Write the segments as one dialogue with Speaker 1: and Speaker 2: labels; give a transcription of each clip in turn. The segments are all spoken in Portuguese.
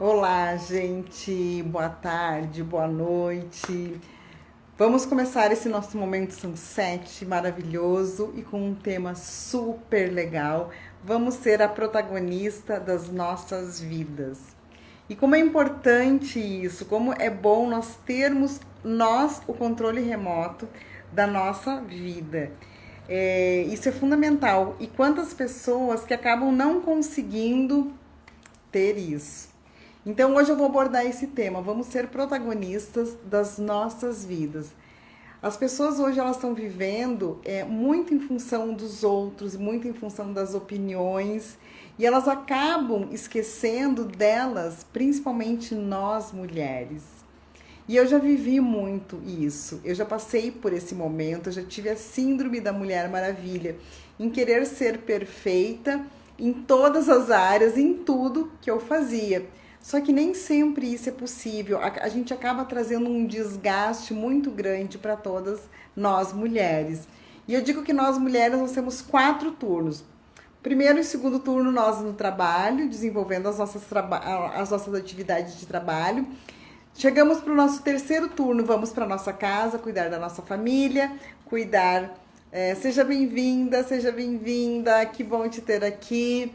Speaker 1: Olá, gente. Boa tarde, boa noite. Vamos começar esse nosso momento sunset maravilhoso e com um tema super legal. Vamos ser a protagonista das nossas vidas. E como é importante isso, como é bom nós termos o controle remoto da nossa vida. Isso é fundamental. E quantas pessoas que acabam não conseguindo ter isso. Então hoje eu vou abordar esse tema, vamos ser protagonistas das nossas vidas. As pessoas hoje elas estão vivendo muito em função dos outros, muito em função das opiniões, e elas acabam esquecendo delas, principalmente nós mulheres. E eu já vivi muito isso, eu já passei por esse momento, eu já tive a síndrome da Mulher Maravilha, em querer ser perfeita em todas as áreas, em tudo que eu fazia. Só que nem sempre isso é possível. A gente acaba trazendo um desgaste muito grande para todas nós mulheres. E eu digo que nós mulheres nós temos 4 turnos. Primeiro e segundo turno nós no trabalho, desenvolvendo as nossas atividades de trabalho. Chegamos para o nosso terceiro turno, vamos para nossa casa, cuidar da nossa família, cuidar. Seja bem-vinda, que bom te ter aqui.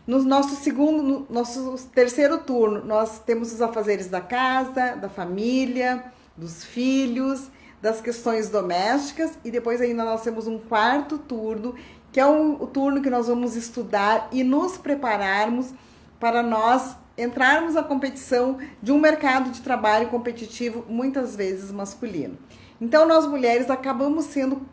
Speaker 1: No nosso terceiro turno, nós temos os afazeres da casa, da família, dos filhos, das questões domésticas, e depois ainda nós temos um quarto turno, que é o turno que nós vamos estudar e nos prepararmos para nós entrarmos na competição de um mercado de trabalho competitivo, muitas vezes masculino. Então, nós mulheres acabamos sendo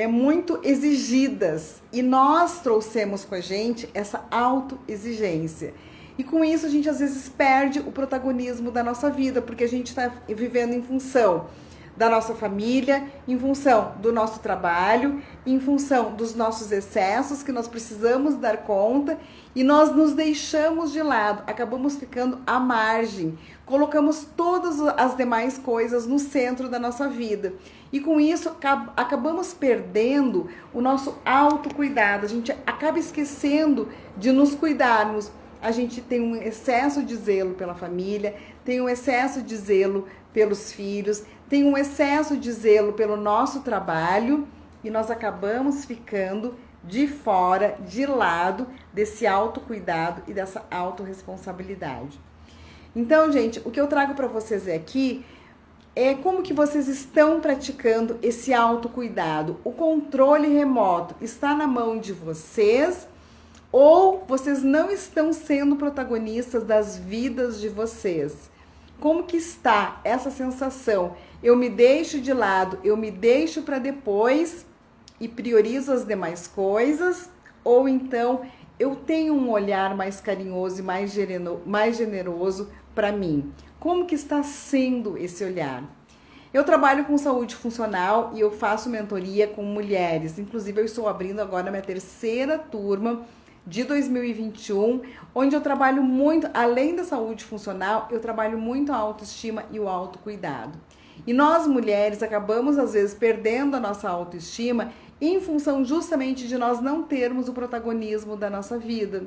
Speaker 1: muito exigidas, e nós trouxemos com a gente essa autoexigência. E com isso a gente às vezes perde o protagonismo da nossa vida, porque a gente está vivendo em função da nossa família, em função do nosso trabalho, em função dos nossos excessos que nós precisamos dar conta, e nós nos deixamos de lado, acabamos ficando à margem, colocamos todas as demais coisas no centro da nossa vida. E com isso acabamos perdendo o nosso autocuidado, a gente acaba esquecendo de nos cuidarmos. A gente tem um excesso de zelo pela família, tem um excesso de zelo pelos filhos, tem um excesso de zelo pelo nosso trabalho, e nós acabamos ficando de fora, de lado desse autocuidado e dessa autorresponsabilidade. Então, gente, o que eu trago para vocês aqui é como que vocês estão praticando esse autocuidado. O controle remoto está na mão de vocês, ou vocês não estão sendo protagonistas das vidas de vocês? Como que está essa sensação? Eu me deixo de lado, eu me deixo para depois e priorizo as demais coisas? Ou então eu tenho um olhar mais carinhoso e mais generoso para mim? Como que está sendo esse olhar? Eu trabalho com saúde funcional e eu faço mentoria com mulheres. Inclusive, eu estou abrindo agora a minha terceira turma de 2021, onde eu trabalho muito, além da saúde funcional, eu trabalho muito a autoestima e o autocuidado. E nós mulheres acabamos, às vezes, perdendo a nossa autoestima em função justamente de nós não termos o protagonismo da nossa vida.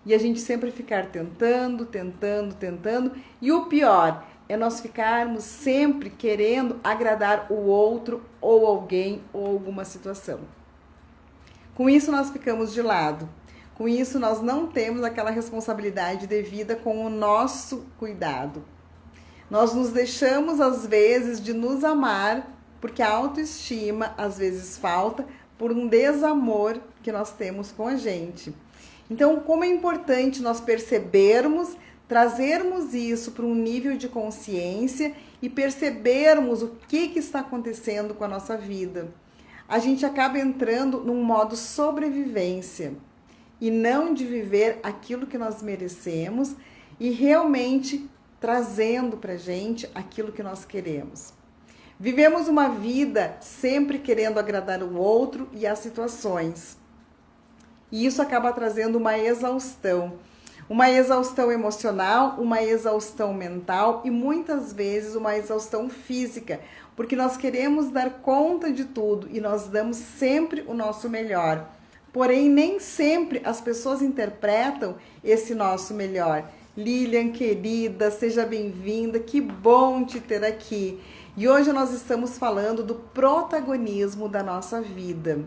Speaker 1: E a gente sempre ficar tentando, e o pior é nós ficarmos sempre querendo agradar o outro, ou alguém, ou alguma situação. Com isso nós ficamos de lado. Com isso nós não temos aquela responsabilidade devida com o nosso cuidado. Nós nos deixamos às vezes de nos amar, porque a autoestima às vezes falta por um desamor que nós temos com a gente. Então, como é importante nós percebermos, trazermos isso para um nível de consciência e percebermos o que está acontecendo com a nossa vida. A gente acaba entrando num modo sobrevivência e não de viver aquilo que nós merecemos e realmente trazendo para a gente aquilo que nós queremos. Vivemos uma vida sempre querendo agradar o outro e as situações. E isso acaba trazendo uma exaustão emocional, uma exaustão mental e muitas vezes uma exaustão física, porque nós queremos dar conta de tudo e nós damos sempre o nosso melhor. porém nem sempre as pessoas interpretam esse nosso melhor. Lilian, querida, seja bem-vinda, que bom te ter aqui. E hoje nós estamos falando do protagonismo da nossa vida.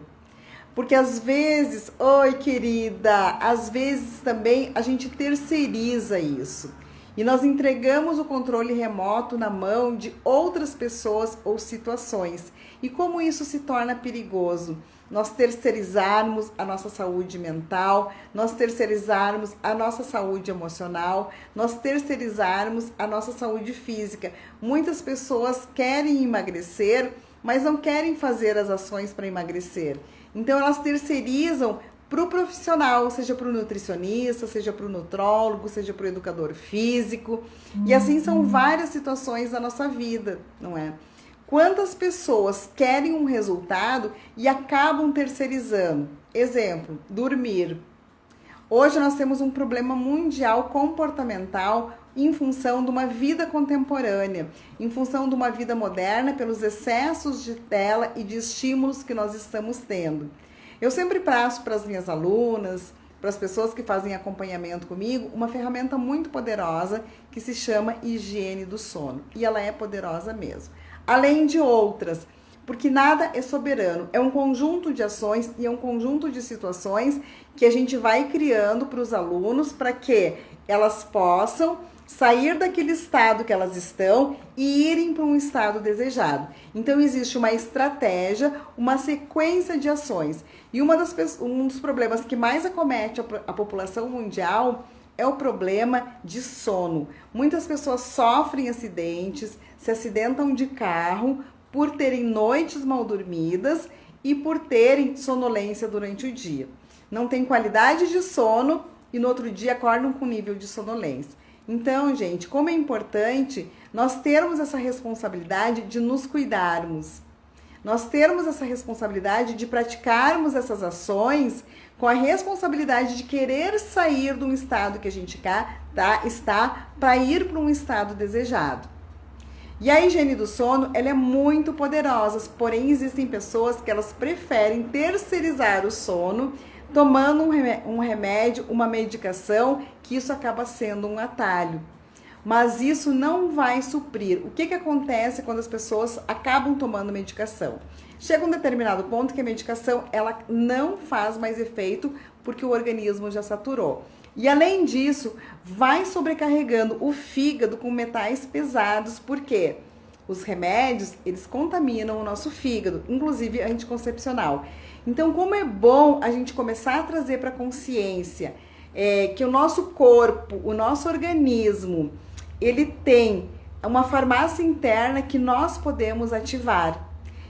Speaker 1: Porque às vezes, oi querida, às vezes também a gente terceiriza isso. E nós entregamos o controle remoto na mão de outras pessoas ou situações. E como isso se torna perigoso? Nós terceirizarmos a nossa saúde mental, nós terceirizarmos a nossa saúde emocional, nós terceirizarmos a nossa saúde física. Muitas pessoas querem emagrecer, mas não querem fazer as ações para emagrecer. Então elas terceirizam para o profissional, seja para o nutricionista, seja para o nutrólogo, seja para o educador físico. E assim são várias situações da nossa vida, não é? Quantas pessoas querem um resultado e acabam terceirizando? Exemplo, dormir. Hoje nós temos um problema mundial comportamental em função de uma vida contemporânea, em função de uma vida moderna, pelos excessos de tela e de estímulos que nós estamos tendo. Eu sempre passo para as minhas alunas, para as pessoas que fazem acompanhamento comigo, uma ferramenta muito poderosa que se chama higiene do sono. E ela é poderosa mesmo. Além de outras, porque nada é soberano. É um conjunto de ações e é um conjunto de situações que a gente vai criando para os alunos para que elas possam sair daquele estado que elas estão e irem para um estado desejado. Então existe uma estratégia, uma sequência de ações. E um dos problemas que mais acomete a população mundial é o problema de sono. Muitas pessoas sofrem acidentes, se acidentam de carro por terem noites mal dormidas e por terem sonolência durante o dia. Não tem qualidade de sono e no outro dia acordam com nível de sonolência. Então, gente, como é importante nós termos essa responsabilidade de nos cuidarmos. Nós termos essa responsabilidade de praticarmos essas ações com a responsabilidade de querer sair de um estado que a gente está para ir para um estado desejado. E a higiene do sono, ela é muito poderosa, porém existem pessoas que elas preferem terceirizar o sono, tomando um remédio, uma medicação, que isso acaba sendo um atalho. Mas isso não vai suprir. O que acontece quando as pessoas acabam tomando medicação? Chega um determinado ponto que a medicação ela não faz mais efeito porque o organismo já saturou. E além disso, vai sobrecarregando o fígado com metais pesados, porque os remédios, eles contaminam o nosso fígado, inclusive anticoncepcional. Então, como é bom a gente começar a trazer para a consciência que o nosso corpo, o nosso organismo, ele tem uma farmácia interna que nós podemos ativar.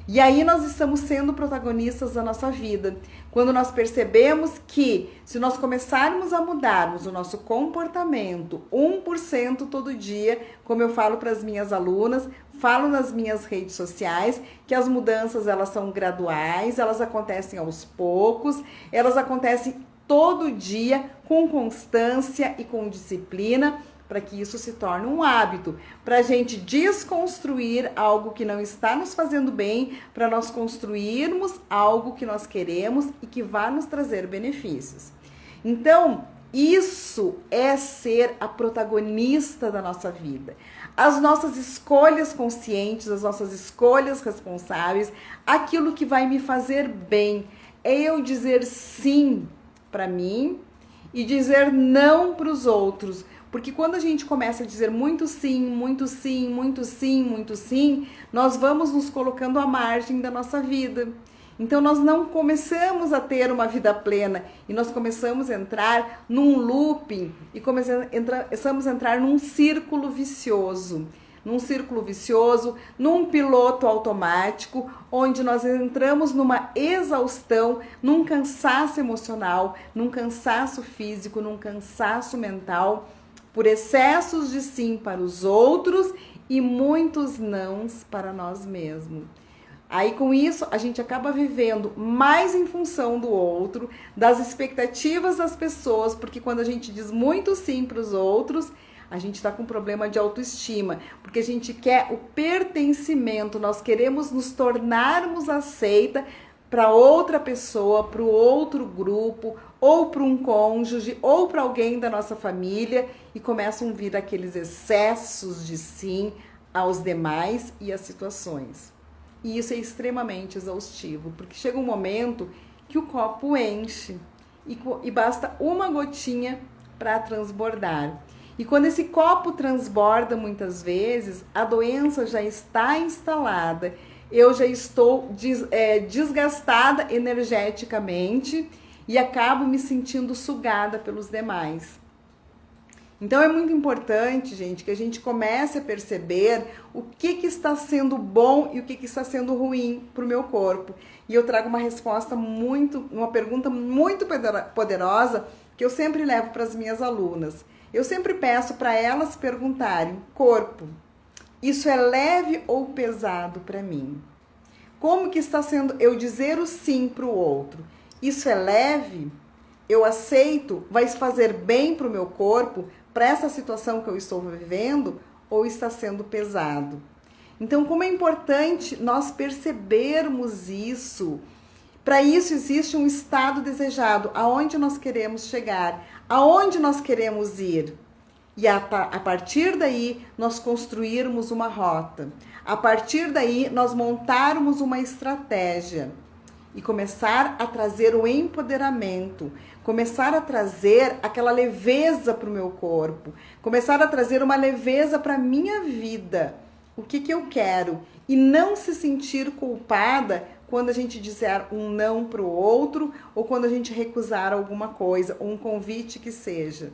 Speaker 1: E aí nós estamos sendo protagonistas da nossa vida. Quando nós percebemos que se nós começarmos a mudarmos o nosso comportamento 1% todo dia, como eu falo para as minhas alunas, falo nas minhas redes sociais, que as mudanças elas são graduais, elas acontecem aos poucos, elas acontecem todo dia com constância e com disciplina, para que isso se torne um hábito, para a gente desconstruir algo que não está nos fazendo bem, para nós construirmos algo que nós queremos e que vai nos trazer benefícios. Então, isso é ser a protagonista da nossa vida. As nossas escolhas conscientes, as nossas escolhas responsáveis, aquilo que vai me fazer bem, é eu dizer sim para mim e dizer não para os outros. Porque quando a gente começa a dizer muito sim, muito sim, muito sim, muito sim, nós vamos nos colocando à margem da nossa vida. Então nós não começamos a ter uma vida plena e nós começamos a entrar num looping e começamos a entrar num círculo vicioso. Num piloto automático, onde nós entramos numa exaustão, num cansaço emocional, num cansaço físico, num cansaço mental, por excessos de sim para os outros e muitos nãos para nós mesmos. Aí com isso a gente acaba vivendo mais em função do outro, das expectativas das pessoas, porque quando a gente diz muito sim para os outros, a gente está com problema de autoestima, porque a gente quer o pertencimento, nós queremos nos tornarmos aceita para outra pessoa, para o outro grupo, ou para um cônjuge, ou para alguém da nossa família, e começam a vir aqueles excessos de sim aos demais e às situações. E isso é extremamente exaustivo, porque chega um momento que o copo enche e basta uma gotinha para transbordar. E quando esse copo transborda muitas vezes, a doença já está instalada, eu já estou desgastada energeticamente e acabo me sentindo sugada pelos demais. Então é muito importante, gente, que a gente comece a perceber o que está sendo bom e o que está sendo ruim para o meu corpo. E eu trago uma pergunta muito poderosa que eu sempre levo para as minhas alunas. Eu sempre peço para elas perguntarem: corpo, isso é leve ou pesado para mim? Como que está sendo eu dizer o sim para o outro? Isso é leve? Eu aceito? Vai fazer bem para o meu corpo, para essa situação que eu estou vivendo? Ou está sendo pesado? Então, como é importante nós percebermos isso. Para isso existe um estado desejado, aonde nós queremos chegar, aonde nós queremos ir. E a partir daí, nós construirmos uma rota. A partir daí, nós montarmos uma estratégia. E começar a trazer o empoderamento. Começar a trazer aquela leveza para o meu corpo. Começar a trazer uma leveza para a minha vida. O que eu quero. E não se sentir culpada quando a gente disser um não para o outro. Ou quando a gente recusar alguma coisa. Ou um convite que seja.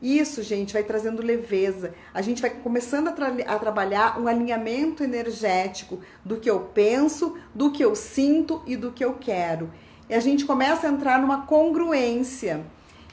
Speaker 1: Isso, gente, vai trazendo leveza. A gente vai começando a trabalhar um alinhamento energético do que eu penso, do que eu sinto e do que eu quero. E a gente começa a entrar numa congruência.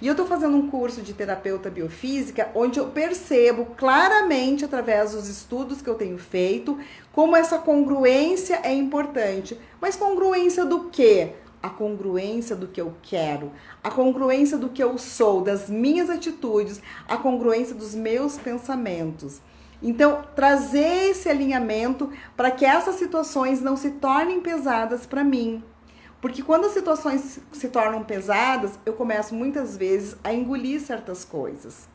Speaker 1: E eu estou fazendo um curso de terapeuta biofísica onde eu percebo claramente, através dos estudos que eu tenho feito, como essa congruência é importante. Mas congruência do quê? A congruência do que eu quero, a congruência do que eu sou, das minhas atitudes, a congruência dos meus pensamentos. Então, trazer esse alinhamento para que essas situações não se tornem pesadas para mim. Porque quando as situações se tornam pesadas, eu começo muitas vezes a engolir certas coisas.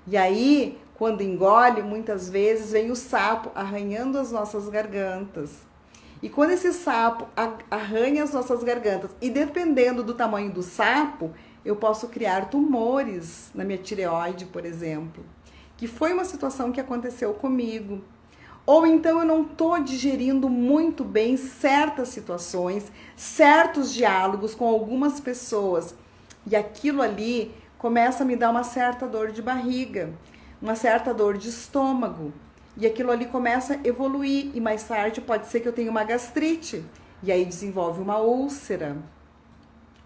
Speaker 1: E aí, quando engole, muitas vezes vem o sapo arranhando as nossas gargantas. E quando esse sapo arranha as nossas gargantas, e dependendo do tamanho do sapo, eu posso criar tumores na minha tireoide, por exemplo, que foi uma situação que aconteceu comigo. Ou então eu não estou digerindo muito bem certas situações, certos diálogos com algumas pessoas, e aquilo ali começa a me dar uma certa dor de barriga, uma certa dor de estômago. E aquilo ali começa a evoluir e mais tarde pode ser que eu tenha uma gastrite. E aí desenvolve uma úlcera.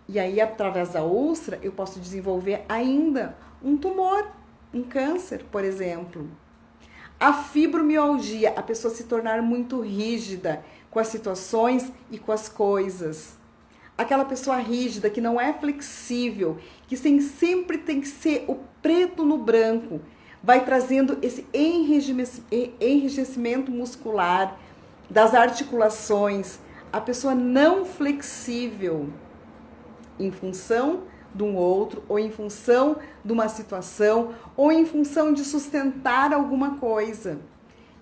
Speaker 1: E aí, através da úlcera, eu posso desenvolver ainda um tumor, um câncer, por exemplo. A fibromialgia, a pessoa se tornar muito rígida com as situações e com as coisas. Aquela pessoa rígida que não é flexível, que sempre tem que ser o preto no branco. Vai trazendo esse enrijecimento muscular das articulações, a pessoa não flexível em função de um outro, ou em função de uma situação, ou em função de sustentar alguma coisa.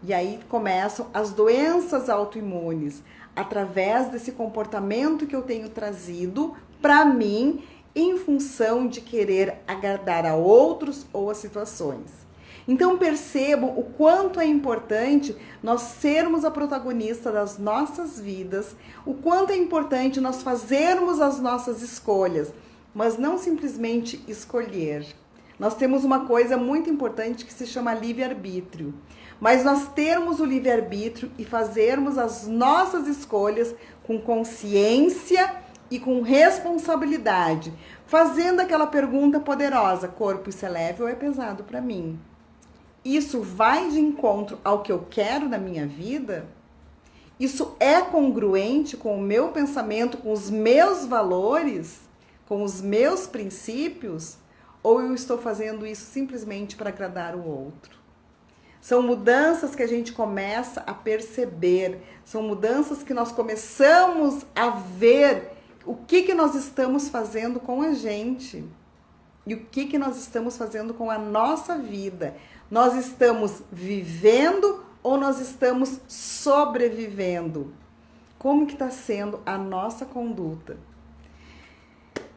Speaker 1: E aí começam as doenças autoimunes, através desse comportamento que eu tenho trazido para mim, em função de querer agradar a outros ou a situações. Então percebam o quanto é importante nós sermos a protagonista das nossas vidas, o quanto é importante nós fazermos as nossas escolhas, mas não simplesmente escolher. Nós temos uma coisa muito importante que se chama livre-arbítrio, mas nós termos o livre-arbítrio e fazermos as nossas escolhas com consciência e com responsabilidade, fazendo aquela pergunta poderosa: corpo, isso é leve ou é pesado para mim? Isso vai de encontro ao que eu quero na minha vida? Isso é congruente com o meu pensamento, com os meus valores, com os meus princípios? Ou eu estou fazendo isso simplesmente para agradar o outro? São mudanças que a gente começa a perceber, são mudanças que nós começamos a ver o que nós estamos fazendo com a gente e o que nós estamos fazendo com a nossa vida. Nós estamos vivendo ou nós estamos sobrevivendo? Como que está sendo a nossa conduta?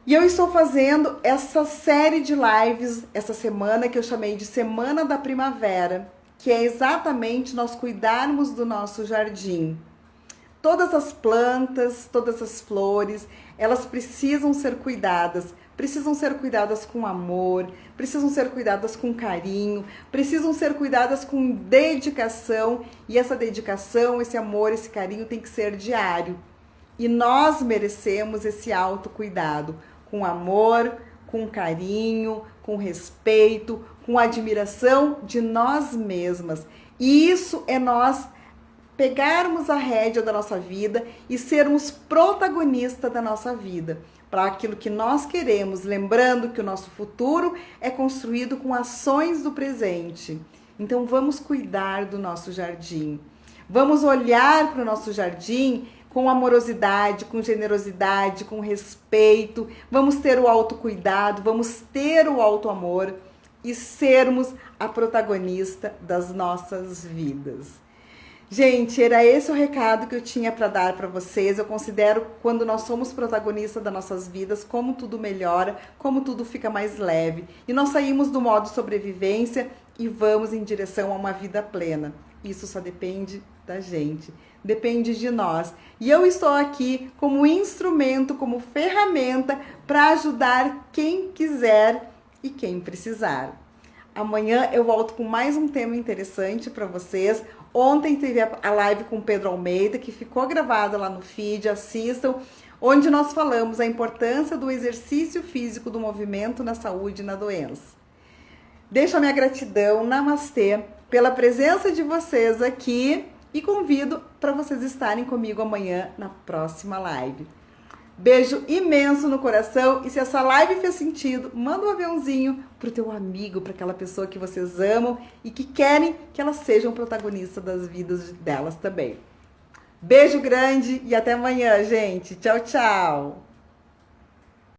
Speaker 1: E eu estou fazendo essa série de lives essa semana que eu chamei de Semana da Primavera, que é exatamente nós cuidarmos do nosso jardim. Todas as plantas, todas as flores, elas precisam ser cuidadas com amor, precisam ser cuidadas com carinho, precisam ser cuidadas com dedicação, e essa dedicação, esse amor, esse carinho tem que ser diário. E nós merecemos esse autocuidado, com amor, com carinho, com respeito, com admiração de nós mesmas. E isso é nós pegarmos a rédea da nossa vida e sermos protagonistas da nossa vida, para aquilo que nós queremos, lembrando que o nosso futuro é construído com ações do presente. Então vamos cuidar do nosso jardim. Vamos olhar para o nosso jardim com amorosidade, com generosidade, com respeito. Vamos ter o autocuidado, vamos ter o autoamor e sermos a protagonista das nossas vidas. Gente, era esse o recado que eu tinha para dar para vocês. Eu considero quando nós somos protagonistas das nossas vidas, como tudo melhora, como tudo fica mais leve. E nós saímos do modo sobrevivência e vamos em direção a uma vida plena. Isso só depende da gente, depende de nós. E eu estou aqui como instrumento, como ferramenta para ajudar quem quiser e quem precisar. Amanhã eu volto com mais um tema interessante para vocês. Ontem teve a live com o Pedro Almeida, que ficou gravada lá no feed, assistam, onde nós falamos a importância do exercício físico, do movimento na saúde e na doença. Deixo a minha gratidão, namastê, pela presença de vocês aqui e convido para vocês estarem comigo amanhã na próxima live. Beijo imenso no coração, e se essa live fez sentido, manda um aviãozinho pro teu amigo, para aquela pessoa que vocês amam e que querem que elas sejam protagonistas das vidas delas também. Beijo grande e até amanhã, gente. Tchau, tchau.